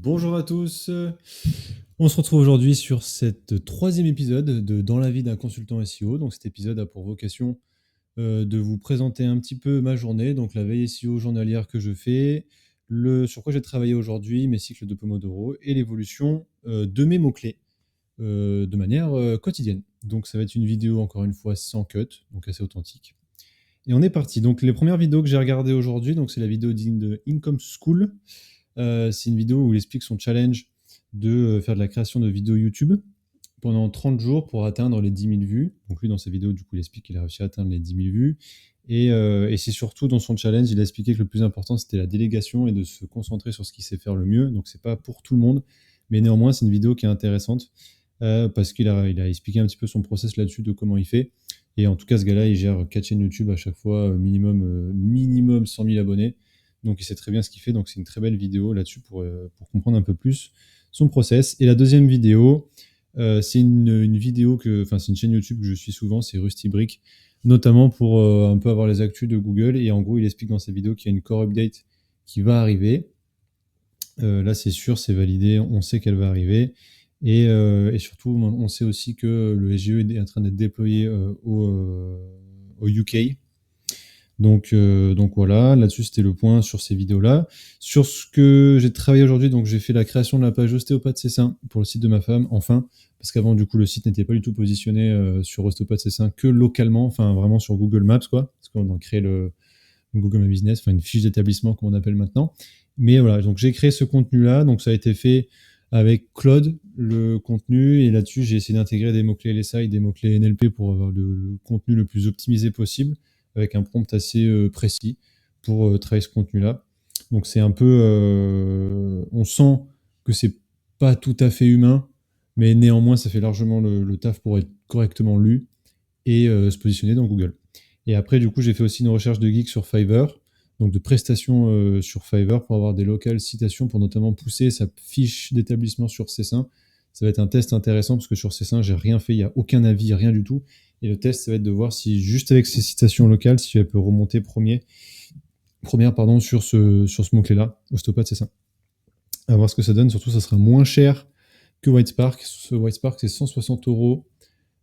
Bonjour à tous, on se retrouve aujourd'hui sur cet troisième épisode de Dans la vie d'un consultant SEO. Donc cet épisode a pour vocation de vous présenter un petit peu ma journée, donc la veille SEO journalière que je fais, sur quoi j'ai travaillé aujourd'hui, mes cycles de Pomodoro et l'évolution de mes mots-clés de manière quotidienne. Donc ça va être une vidéo encore une fois sans cut, donc assez authentique. Et on est parti. Donc les premières vidéos que j'ai regardées aujourd'hui, donc c'est la vidéo de Income School. C'est une vidéo où il explique son challenge de faire de la création de vidéos YouTube pendant 30 jours pour atteindre les 10 000 vues. Donc lui, dans sa vidéo, du coup, il explique qu'il a réussi à atteindre les 10 000 vues. Et c'est surtout dans son challenge, il a expliqué que le plus important, c'était la délégation et de se concentrer sur ce qu'il sait faire le mieux. Donc c'est pas pour tout le monde, mais néanmoins, c'est une vidéo qui est intéressante parce qu'il a expliqué un petit peu son process là-dessus de comment il fait. Et en tout cas, ce gars-là, il gère 4 chaînes YouTube à chaque fois, minimum 100 000 abonnés. Donc il sait très bien ce qu'il fait, donc c'est une très belle vidéo là-dessus pour comprendre un peu plus son process. Et la deuxième vidéo, c'est une vidéo c'est une chaîne YouTube que je suis souvent, c'est Rusty Brick, notamment pour un peu avoir les actus de Google. Et en gros, il explique dans sa vidéo qu'il y a une core update qui va arriver. Là, c'est sûr, c'est validé, on sait qu'elle va arriver. Et surtout, on sait aussi que le SGE est en train d'être déployé au UK. Donc voilà, là-dessus c'était le point sur ces vidéos-là. Sur ce que j'ai travaillé aujourd'hui, donc j'ai fait la création de la page Ostéopathe C'est Sain pour le site de ma femme, enfin, parce qu'avant du coup le site n'était pas du tout positionné sur Ostéopathe C'est Sain que localement, enfin vraiment sur Google Maps quoi, parce qu'on a créé le Google My Business, enfin une fiche d'établissement comme on appelle maintenant. Mais voilà, donc j'ai créé ce contenu-là, donc ça a été fait avec Claude, le contenu, et là-dessus j'ai essayé d'intégrer des mots-clés LSI, des mots-clés NLP pour avoir le contenu le plus optimisé possible, avec un prompt assez précis pour travailler ce contenu-là. Donc c'est un peu... on sent que c'est pas tout à fait humain, mais néanmoins ça fait largement le taf pour être correctement lu et se positionner dans Google. Et après, du coup, j'ai fait aussi une recherche de geeks sur Fiverr, donc de prestations sur Fiverr pour avoir des locales citations pour notamment pousser sa fiche d'établissement sur Cessin. Ça va être un test intéressant parce que sur Cessin, j'ai rien fait, il n'y a aucun avis, rien du tout. Et le test, ça va être de voir si juste avec ces citations locales, si elle peut remonter première sur ce mot-clé-là, ostéopathe Cessin. À voir ce que ça donne. Surtout, ça sera moins cher que White Spark. Ce White Spark, c'est 160 €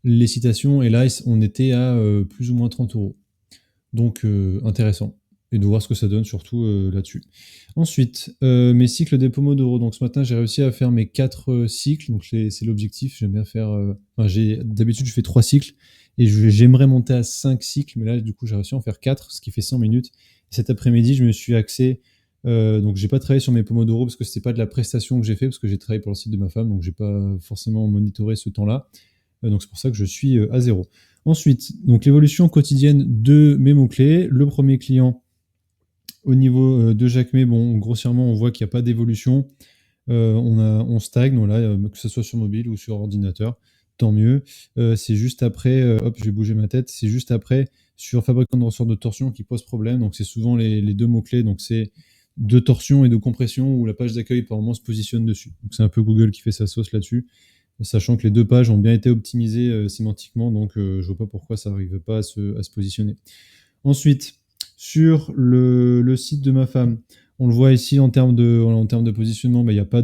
les citations, et là, on était à plus ou moins 30 €. Donc, intéressant. Et de voir ce que ça donne, surtout là-dessus. Ensuite, mes cycles des Pomodoro. Donc, ce matin, j'ai réussi à faire mes 4 cycles. Donc, c'est l'objectif. J'aime bien faire... d'habitude, je fais 3 cycles. Et j'aimerais monter à 5 cycles. Mais là, du coup, j'ai réussi à en faire 4, ce qui fait 100 minutes. Et cet après-midi, je me suis axé... donc, j'ai pas travaillé sur mes Pomodoro parce que c'était pas de la prestation que j'ai fait, parce que j'ai travaillé pour le site de ma femme. Donc, j'ai pas forcément monitoré ce temps-là. Donc c'est pour ça que je suis à 0. Ensuite, donc l'évolution quotidienne de mes mots-clés. Le premier client au niveau de Jacmé, bon, grossièrement, on voit qu'il n'y a pas d'évolution. On stagne, voilà, que ce soit sur mobile ou sur ordinateur, tant mieux. C'est juste après, hop, je vais bouger ma tête, c'est juste après sur fabricant de ressorts de torsion qui pose problème. Donc c'est souvent les deux mots-clés, donc c'est de torsion et de compression où la page d'accueil par moment se positionne dessus. Donc c'est un peu Google qui fait sa sauce là-dessus, sachant que les deux pages ont bien été optimisées sémantiquement, donc je vois pas pourquoi ça n'arrive pas à se positionner. Ensuite, sur le site de ma femme, on le voit ici en termes de positionnement, y a pas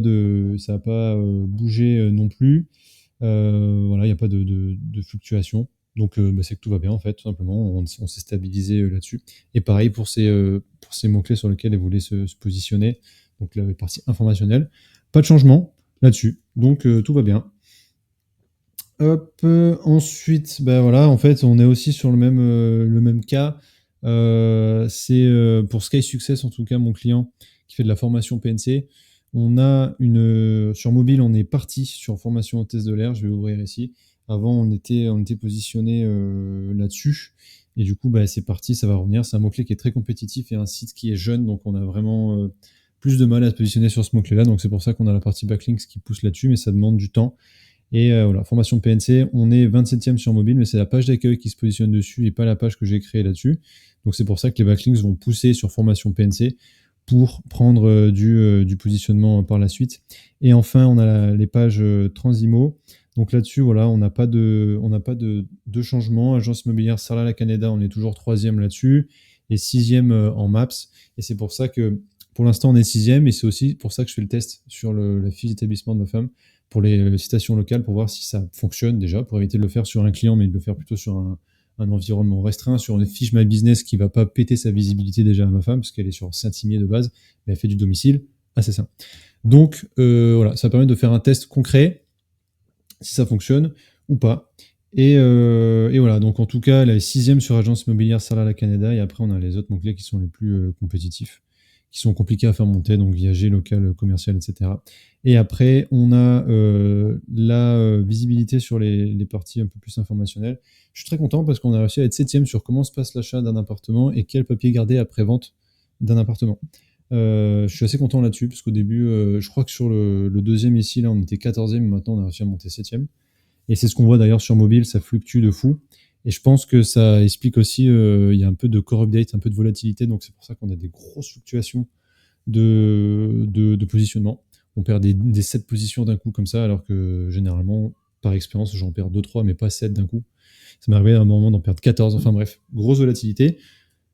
ça n'a pas bougé non plus. Voilà, il n'y a pas de fluctuation. Donc c'est que tout va bien en fait, tout simplement. On s'est stabilisé là-dessus. Et pareil pour ces mots-clés sur lesquels elle voulait se positionner. Donc la partie informationnelle. Pas de changement là-dessus. Donc tout va bien. Hop, ensuite, voilà, en fait, on est aussi sur le même cas. C'est pour Sky Success, en tout cas, mon client qui fait de la formation PNC. Sur mobile, on est parti sur formation hôtesse de l'air. Je vais ouvrir ici. Avant, on était positionné là-dessus. Et du coup, c'est parti, ça va revenir. C'est un mot-clé qui est très compétitif et un site qui est jeune. Donc, on a vraiment plus de mal à se positionner sur ce mot-clé-là. Donc, c'est pour ça qu'on a la partie backlinks qui pousse là-dessus, mais ça demande du temps. Et voilà, formation PNC, on est 27e sur mobile, mais c'est la page d'accueil qui se positionne dessus et pas la page que j'ai créée là-dessus. Donc c'est pour ça que les backlinks vont pousser sur formation PNC pour prendre du positionnement par la suite. Et enfin, on a les pages Transimo. Donc là-dessus, voilà, on n'a pas de changement. Agence immobilière Sarlat-la-Canéda, on est toujours 3e là-dessus et 6e en Maps. Et c'est pour ça que Pour l'instant, on est 6e et c'est aussi pour ça que je fais le test sur la fiche d'établissement de ma femme pour les citations locales pour voir si ça fonctionne déjà, pour éviter de le faire sur un client, mais de le faire plutôt sur un environnement restreint, sur une fiche My Business qui va pas péter sa visibilité déjà à ma femme, parce qu'elle est sur Saint-Imier de base, mais elle fait du domicile. Ah, c'est ça. Donc voilà, ça permet de faire un test concret, si ça fonctionne ou pas. Et voilà, donc en tout cas, elle est 6e sur Agence Immobilière Sarlat Canada, et après on a les autres mots-clés qui sont les plus compétitifs, qui sont compliqués à faire monter, donc viager, local, commercial, etc. Et après, on a la visibilité sur les parties un peu plus informationnelles. Je suis très content parce qu'on a réussi à être 7e sur comment se passe l'achat d'un appartement et quel papier garder après vente d'un appartement. Je suis assez content là-dessus, parce qu'au début, je crois que sur le deuxième ici, là, on était 14e, maintenant on a réussi à monter 7e. Et c'est ce qu'on voit d'ailleurs sur mobile, ça fluctue de fou. Et je pense que ça explique aussi, il y a un peu de core update, un peu de volatilité, donc c'est pour ça qu'on a des grosses fluctuations de positionnement. On perd des 7 positions d'un coup comme ça, alors que généralement, par expérience, j'en perds 2-3, mais pas 7 d'un coup. Ça m'est arrivé à un moment d'en perdre 14, enfin bref, grosse volatilité.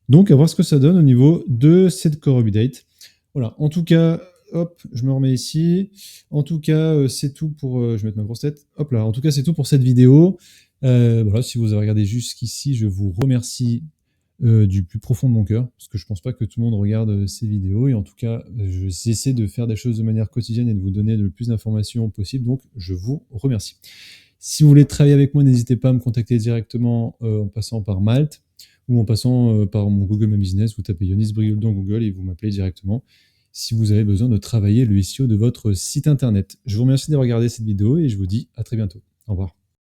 Donc à voir ce que ça donne au niveau de cette core update. Voilà, en tout cas, hop, je me remets ici. En tout cas, c'est tout pour... je vais mettre ma grosse tête. Hop là, en tout cas, c'est tout pour cette vidéo. Voilà, si vous avez regardé jusqu'ici, je vous remercie du plus profond de mon cœur, parce que je pense pas que tout le monde regarde ces vidéos, et en tout cas, j'essaie de faire des choses de manière quotidienne et de vous donner le plus d'informations possible, donc je vous remercie. Si vous voulez travailler avec moi, n'hésitez pas à me contacter directement en passant par Malte, ou en passant par mon Google My Business. Vous tapez Yonis Brioul dans Google et vous m'appelez directement si vous avez besoin de travailler le SEO de votre site internet. Je vous remercie d'avoir regardé cette vidéo et je vous dis à très bientôt. Au revoir.